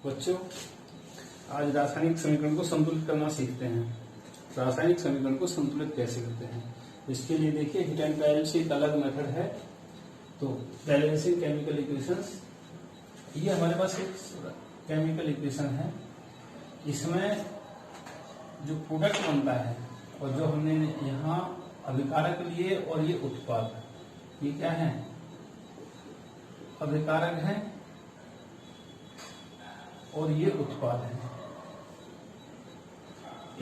बच्चों, आज रासायनिक समीकरण को संतुलित करना सीखते हैं। रासायनिक समीकरण को संतुलित कैसे करते हैं, इसके लिए देखिए हीट एंड बैलेंस एक अलग मेथड है। तो बैलेंसिंग केमिकल इक्वेशंस, ये हमारे पास एक केमिकल इक्वेशन है। इसमें जो प्रोडक्ट बनता है और जो हमने यहाँ अभिकारक लिए और ये उत्पाद, ये क्या है? अभिकारक है और ये उत्पाद है।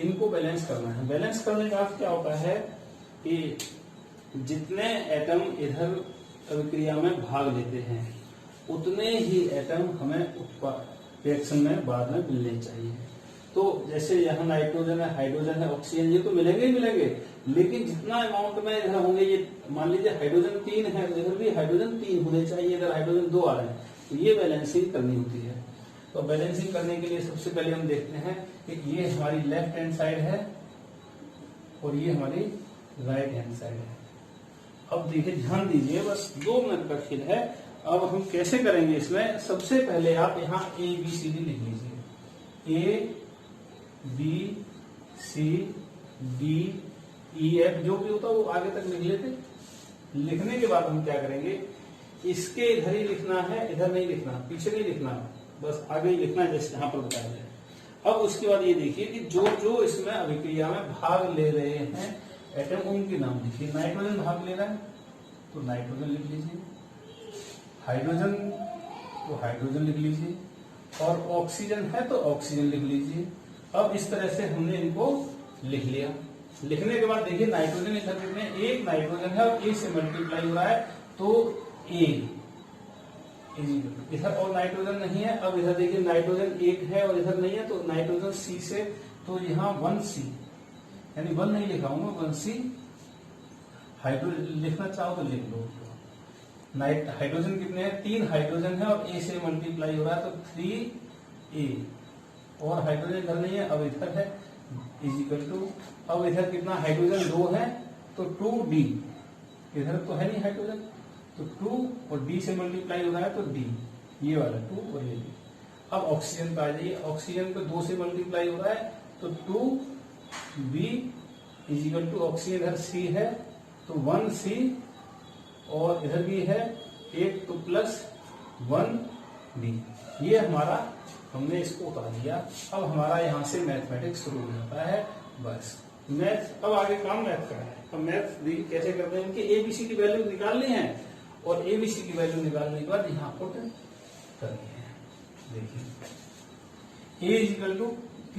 इनको बैलेंस करना है। बैलेंस करने का अर्थ क्या होता है कि जितने एटम इधर अभिक्रिया में भाग लेते हैं उतने ही एटम हमें रिएक्शन में बाद में मिलने चाहिए। तो जैसे यहाँ नाइट्रोजन है, हाइड्रोजन है, ऑक्सीजन, ये तो मिलेंगे ही मिलेंगे, लेकिन जितना अमाउंट में इधर होंगे, ये मान लीजिए हाइड्रोजन 3 है, इधर भी हाइड्रोजन 3 होने चाहिए, इधर हाइड्रोजन 2 आ रहे हैं, तो ये बैलेंसिंग करनी होती है। तो बैलेंसिंग करने के लिए सबसे पहले हम देखते हैं कि ये हमारी लेफ्ट हैंड साइड है और ये हमारी राइट हैंड साइड है। अब देखिए, ध्यान दीजिए, बस 2 मिनट का खेल है। अब हम कैसे करेंगे इसमें? सबसे पहले आप यहाँ ABCD लिख लीजिए, ABCDEF, जो भी होता है वो आगे तक लिख लेते। लिखने के बाद हम क्या करेंगे, इसके इधर ही लिखना है, इधर नहीं लिखना, पीछे नहीं लिखना, बस आगे ही लिखना है जैसे यहाँ पर बताया जाए। अब उसके बाद ये देखिए कि जो जो इसमें अभिक्रिया में भाग ले रहे हैं एटम, उनके नाम लिखिए। नाइट्रोजन भाग ले रहा है तो नाइट्रोजन लिख लीजिए, हाइड्रोजन तो हाइड्रोजन लिख लीजिए, और ऑक्सीजन है तो ऑक्सीजन लिख लीजिए। अब इस तरह से हमने इनको लिख लिया। लिखने के बाद देखिए नाइट्रोजन इधर कितने, एक नाइट्रोजन है और ए से मल्टीप्लाई हो रहा है, तो ए इधर और नाइट्रोजन नहीं है। अब इधर देखिए नाइट्रोजन 1 है और इधर नहीं है, तो नाइट्रोजन C से, तो यहाँ 1C, यानी 1 नहीं लिखा हूं, 1C। हाइड्रोजन लिखना चाहो तो लिख लो। हाइड्रोजन कितने हैं? 3 हाइड्रोजन है और ए से मल्टीप्लाई हो रहा है, तो 3A, और हाइड्रोजन इधर नहीं है, अब इधर है, इजिकल टू, अब इधर कितना हाइड्रोजन 2 है तो 2D, इधर तो है नहीं हाइड्रोजन, तो 2 और D से मल्टीप्लाई हो रहा है तो D, ये वाला 2 और ये D। अब ऑक्सीजन पे आ जाइए, ऑक्सीजन पे 2 से मल्टीप्लाई हो रहा है तो 2B इजिकल टू, ऑक्सीजन इधर C है तो 1C, और इधर भी है 1 तो प्लस 1D। ये हमारा, हमने इसको उतार दिया। अब हमारा यहाँ से मैथमेटिक्स शुरू हो जाता है। बस मैथ, अब आगे काम मैथ का है। अब मैथ कैसे करते हैं, इनके ABC की वैल्यू निकालनी है, और ABC की वैल्यू निकालने के बाद यहाँ पुट करनी है। देखिए A इक्वल टू,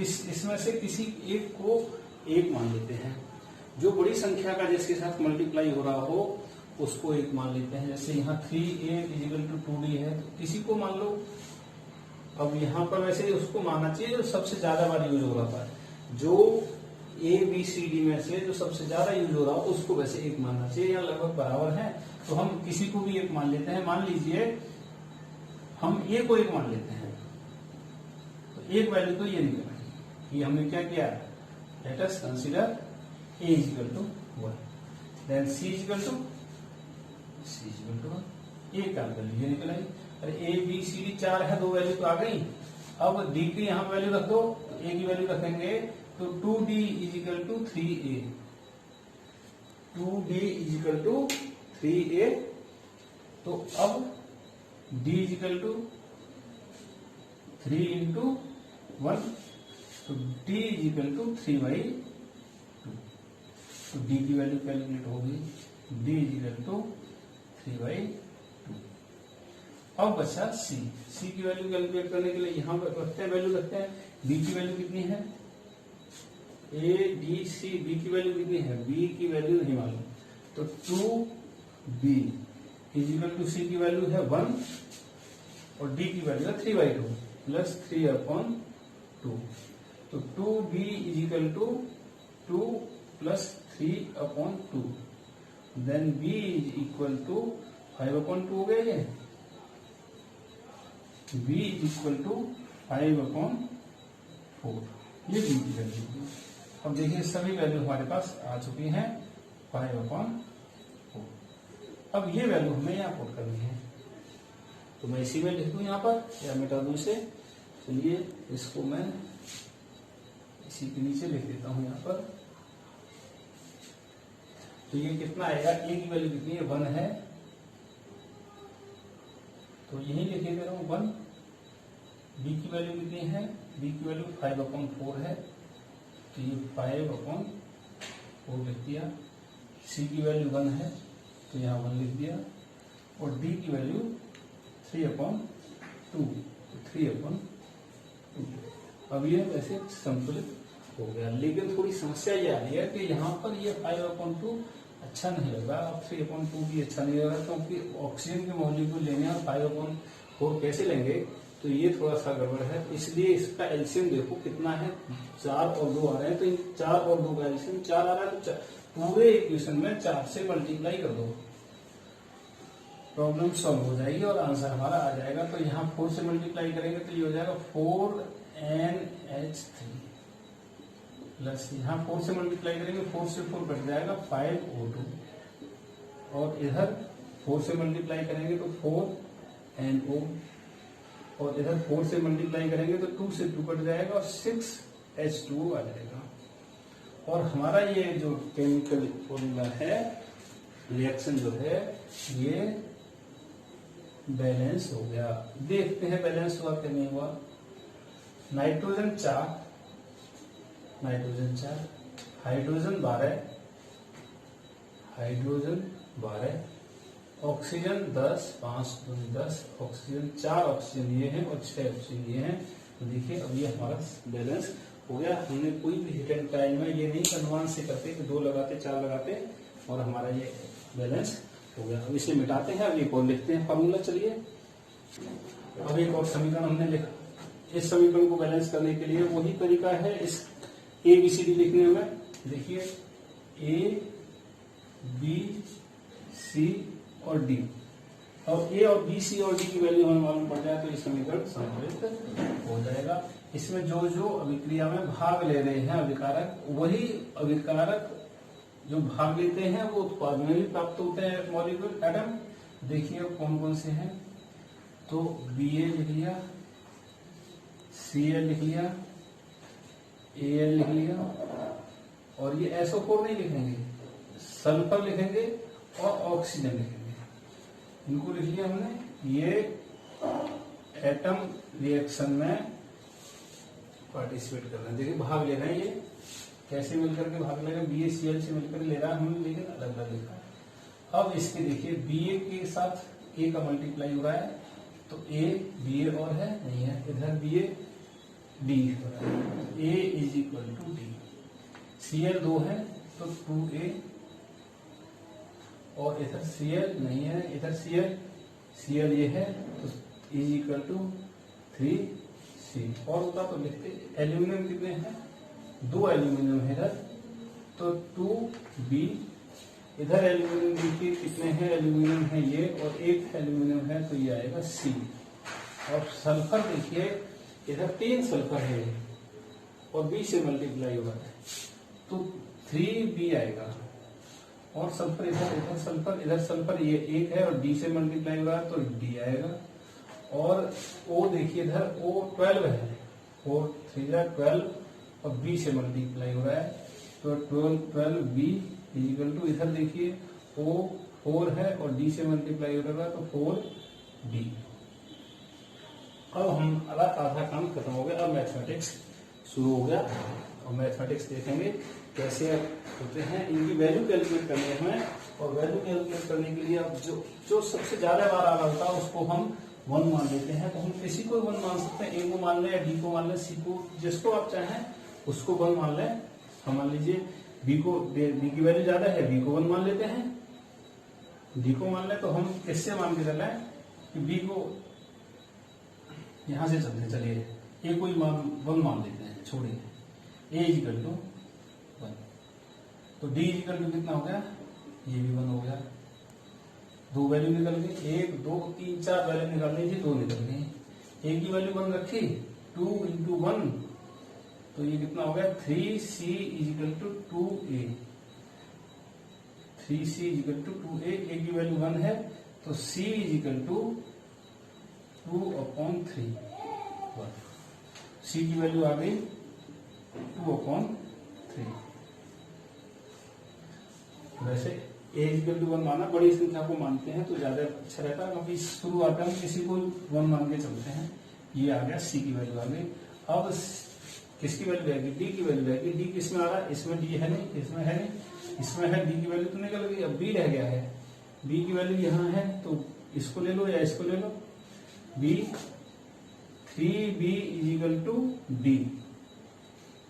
इसमें से किसी एक को 1 मान लेते हैं। जो बड़ी संख्या का जिसके साथ मल्टीप्लाई हो रहा हो उसको 1 मान लेते हैं। जैसे यहाँ 3A इक्वल टू 2D है, तो किसी को मान लो। अब यहाँ पर वैसे उसको मानना चाहिए जो सबसे ज्यादा बार यूज हो रहा था। जो ABCD में से जो सबसे ज्यादा यूज हो रहा हो उसको वैसे 1 मानना चाहिए, या लगभग बराबर है, तो हम किसी को भी 1 मान लेते हैं। मान लीजिए हम A को 1 मान लेते हैं, तो एक वैल्यू तो ये निकल आई। ये हमने क्या किया, let us consider A equal to 1, then C equal to 1, A का वैल्यू ये निकल आई। अरे ABCD 4 है, 2 वैल्यू तो आ गई। अब D की यहाँ वैल्यू रख दो, तो A की वैल्यू रखेंगे तो 2D is equal to 3A, 2D is equal to 3A। तो अब D इजिकल टू 3 इंटू 1, तो D इजिकल टू 3/2। तो D की वैल्यू कैलकुलेट होगी, D इजिकल टू 3/2। अब बचा C की वैल्यू कैलकुलेट करने के लिए यहाँ पर रखते हैं, वैल्यू रखते हैं। B की वैल्यू कितनी है, ADC, B की वैल्यू कितनी है, B की वैल्यू नहीं मालूम, तो 2B इजिकल टू C की वैल्यू है 1 और D की वैल्यू है 3/2 प्लस 3/2। तो 2B is equal to 2 plus 3/2, then B is equal to 5/2 हो गया। ये B इक्वल टू 5/4, ये B की वैल्यू। अब देखिए सभी वैल्यू हमारे पास आ चुकी हैं 5/4। अब ये वैल्यू हमें यहाँ पुट करनी है, तो मैं इसी में लिख दूं यहाँ पर, या मिटा दूं इसे, तो चलिए इसको मैं इसी के नीचे लिख देता हूं यहाँ पर। तो ये कितना आएगा, ए की वैल्यू कितनी है, 1 है, तो यही लिखे दे रहा हूं 1। बी की वैल्यू कितनी है, बी की वैल्यू 5/4 है, तो ये 5/4 लिख दिया। सी की वैल्यू 1 है, तो यहाँ 1 लिख दिया। और डी की वैल्यू 3/2, 3/2। अब ये वैसे संतुलित हो गया। लेकिन थोड़ी समस्या ये आ रही है कि यहाँ पर ये 5/2 अच्छा नहीं लगा, अब 3/2 भी अच्छा नहीं लगा, क्योंकि ऑक्सीजन के मॉलिक्यूल लेने और 5/4 कैसे लेंगे, तो ये थोड़ा सा गड़बड़ है। इसलिए इसका एलसीएम देखो कितना है, 4 और 2 आ रहे हैं, तो इन 4 और 2 का एलसीएम 4 आ रहा है, तो पूरे इक्वेशन में 4 से मल्टीप्लाई कर दो, प्रॉब्लम सॉल्व हो जाएगी और आंसर हमारा आ जाएगा। तो यहाँ 4 से मल्टीप्लाई करेंगे तो ये हो जाएगा 4NH3 प्लस, यहाँ 4 से मल्टीप्लाई करेंगे, 4 से 4 कट जाएगा 5O2, और इधर 4 से मल्टीप्लाई करेंगे तो 4NO, और इधर 4 से मल्टीप्लाई करेंगे तो 2 से 2 कट जाएगा और 6H2O आ जाएगा। और हमारा ये जो केमिकल फॉर्मूला है, रिएक्शन जो है, ये बैलेंस हो गया। देखते हैं बैलेंस हुआ कि नहीं हुआ। नाइट्रोजन 4, हाइड्रोजन 12, ऑक्सीजन 10, 5 दूनी 10, ऑक्सीजन 4 ऑक्सीजन ये हैं और 6 ऑक्सीजन ये हैं। तो देखिए अब ये हमारा बैलेंस हो गया। हमने कोई भी हिट एंड टाइम में ये नहीं अनुमान से करते कि 2 लगाते 4 लगाते, और हमारा ये बैलेंस हो गया। अब इसे मिटाते हैं, अब एक और लिखते हैं फॉर्मूला। चलिए अब एक और समीकरण हमने लिखा। इस समीकरण को बैलेंस करने के लिए वही तरीका है इस ABCD लिखने में। देखिए A, B, C और D, और A और B, C और D की वैल्यू हमें मालूम पड़ जाए तो ये समीकरण संतुलित हो जाएगा। इसमें जो जो अभिक्रिया में भाग ले रहे हैं अभिकारक, वही अभिकारक जो भाग लेते हैं वो उत्पाद में भी प्राप्त होते हैं मॉलिक्यूल, एटम। देखिए कौन कौन से हैं, तो Ba लिख लिया, Cl लिख लिया, Al लिख लिया, और ये SO4 नहीं लिखेंगे, सल्फर लिखेंगे और ऑक्सीजन लिखेंगे। इनको लिख लिया हमने। ये एटम रिएक्शन में पार्टिसिपेट कर रहे हैं, देखिए भाग ले रहे हैं। ये कैसे मिलकर के भाग ले रहे हैं, BaCl से मिलकर ले रहा है हमने, लेकिन अलग अलग लिखा है। अब इसके देखिए Ba के साथ A का मल्टीप्लाई हो रहा है, तो A Ba और है नहीं है, इधर Ba D हो रहा है, A = D। Cl 2 है तो 2A, और इधर Cl नहीं है, इधर Cl ये है तो A = 3C। और होता तो लिखते। एल्यूमिनियम कितने हैं, 2 एल्यूमिनियम है इधर, तो 2B। इधर एल्यूमिनियम देखिए कितने हैं, एल्यूमिनियम है ये और 1 एल्यूमिनियम है, तो ये आएगा C। और सल्फर देखिए इधर 3 सल्फर है और B से मल्टीप्लाई हो रहा है, तो 3B आएगा। और सल्फर इधर सल्फर, इधर सल्फर ये 1 है और D से मल्टीप्लाई हो रहा है, तो D आएगा। और O देखिए इधर O 12 है, 4 3 12, और B से मल्टीप्लाई हो रहा है, तो 12B = इधर देखिए O 4 है और D से मल्टीप्लाई हो रहा है, तो 4D। अब हम आधा काम खत्म हो गया, अब मैथमेटिक्स शुरू हो गया। और मैथमेटिक्स देखेंगे कैसे होते हैं, इनकी वैल्यू कैलकुलेट करनी है हमें। और वैल्यू कैलकुलेट करने के लिए अब जो सबसे ज्यादा बार आ रहा होता है उसको हम 1 मान लेते हैं। तो हम किसी को 1 मान सकते हैं, A को मान लें या D को मान लें, C को, जिसको आप चाहें उसको 1 मान लें। हम मान लीजिए B की वैल्यू ज्यादा है, B को 1 मान लेते हैं। D को मान लें तो हम किससे मान के चलें कि B को यहां से चलते, चलिए A को 1 मान लेते हैं, छोड़िए। A = 1, तो D = कितना हो गया, ये भी 1 हो गया। 2 वैल्यू निकल गई, 1 2 3 4 वैल्यू निकाल लीजिए, 2 निकल गई। A की वैल्यू 1 रखी, 2 × 1, तो ये कितना हो गया, 3C = 2A। 3C = 2A। A की वैल्यू 1 है तो C = 2/3, 1। सी की वैल्यू आ गई 2/3। वैसे a इक्वल टू 1 माना, बड़ी संख्या को मानते हैं तो ज्यादा अच्छा रहता है, क्योंकि शुरुआत में हम किसी को 1 मान के चलते हैं। ये आ गया सी की वैल्यू आ गई। अब किसकी वैल्यू आएगी, डी की वैल्यू आएगी। डी किसमें आ रहा है, इसमें डी है नहीं, इसमें है नहीं, इसमें है। डी की वैल्यू तो निकल गई, अब बी रह गया है। बी की वैल्यू यहाँ है तो इसको ले लो या इसको ले लो। B 3b is equal to D,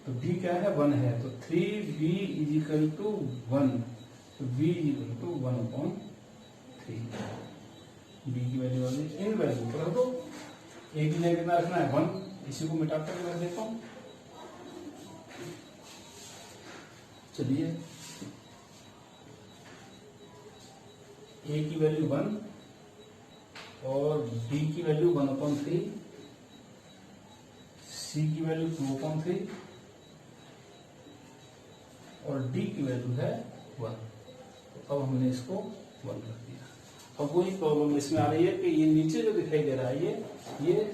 तो b क्या है 1 है, तो 3b इज इक्वल टू 1, तो b is equal to 1/3। b की वैल्यू आ गई। इन वैल्यू को रख दो। a की जगह कितना रखना है 1, इसी को मिटा कर रख देता हूं। चलिए a की वैल्यू 1 और b की वैल्यू 1/3, c की वैल्यू 2/3 और d की वैल्यू है 1। तो अब हमने इसको 1 कर दिया। अब वही प्रॉब्लम इसमें आ रही है कि ये नीचे जो दिखाई दे रहा है ये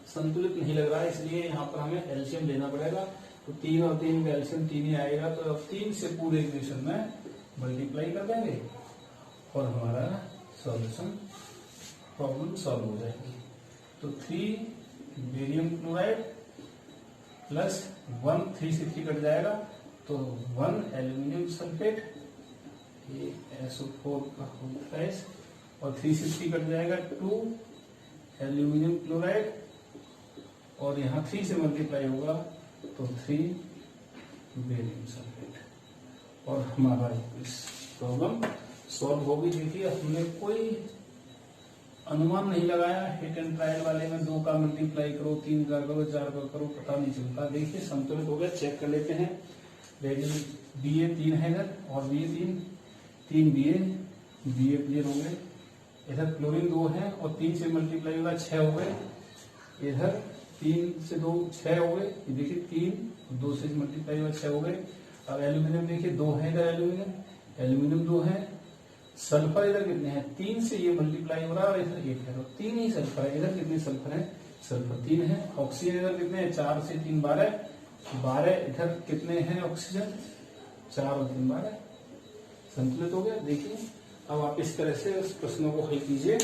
संतुलित नहीं लग रहा है, इसलिए यहाँ पर हमें एलसीएम लेना पड़ेगा। तो 3 और 3 का एलसीएम 3 ही आएगा, तो अब 3 से पूरे इक्वेशन में मल्टीप्लाई कर देंगे और हमारा सॉल्यूशन प्रॉब्लम सॉल्व हो जाएगी। तो 3 बेरियम क्लोराइड प्लस 1, 3 से 3 कट जाएगा, तो 1 एल्यूमिनियम सल्फेट, ये SO4 का गैस, और 3 से 3 कट जाएगा 2 एल्यूमिनियम क्लोराइड, और यहाँ 3 से मल्टीप्लाई होगा तो 3 बेरियम सल्फेट। और हमारा इस प्रॉब्लम सॉल्व होगी। देखिए हमने कोई अनुमान नहीं लगाया। हिट एंड ट्रायल वाले में 2 का मल्टीप्लाई करो, 3 का करो, 4 का करो, पता नहीं चलता। देखिए संतुलित हो गया, चेक कर लेते हैं। बी ए 3 है इधर और बी ए 3 बी ए क्लियर हो गए। इधर क्लोरीन 2 है और 3 से मल्टीप्लाई होगा 6 हो गए। इधर 3 से 2 6 हो गए। ये देखिए 3 2 से मल्टीप्लाई हुआ 6 हो गए। अब एल्यूमिनियम देखिए 2 है इधर, एल्यूमिनियम 2 है। सल्फर इधर कितने हैं, 3 से ये मल्टीप्लाई हो रहा है और इधर 1 है, तो 3 ही सल्फर है। इधर कितने सल्फर है, सल्फर 3 है। ऑक्सीजन इधर कितने हैं, 4 से 3 12। इधर कितने हैं ऑक्सीजन, 4 और 3 12। संतुलित हो गया। देखिए अब आप इस तरह से उस प्रश्नों को हल कीजिए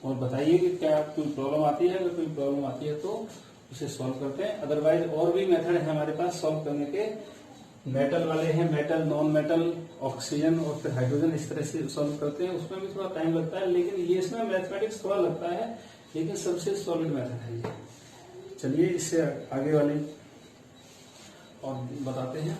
और बताइए कि क्या कोई प्रॉब्लम आती है। अगर कोई प्रॉब्लम आती है तो उसे सॉल्व करते हैं। अदरवाइज और भी मेथड है हमारे पास सॉल्व करने के। मेटल वाले हैं, मेटल, नॉन मेटल, ऑक्सीजन और फिर हाइड्रोजन, इस तरह से सॉल्व करते हैं। उसमें भी थोड़ा टाइम लगता है, लेकिन ये इसमें मैथमेटिक्स थोड़ा लगता है, लेकिन सबसे सॉलिड मेथड है ये। चलिए इससे आगे वाले और बताते हैं।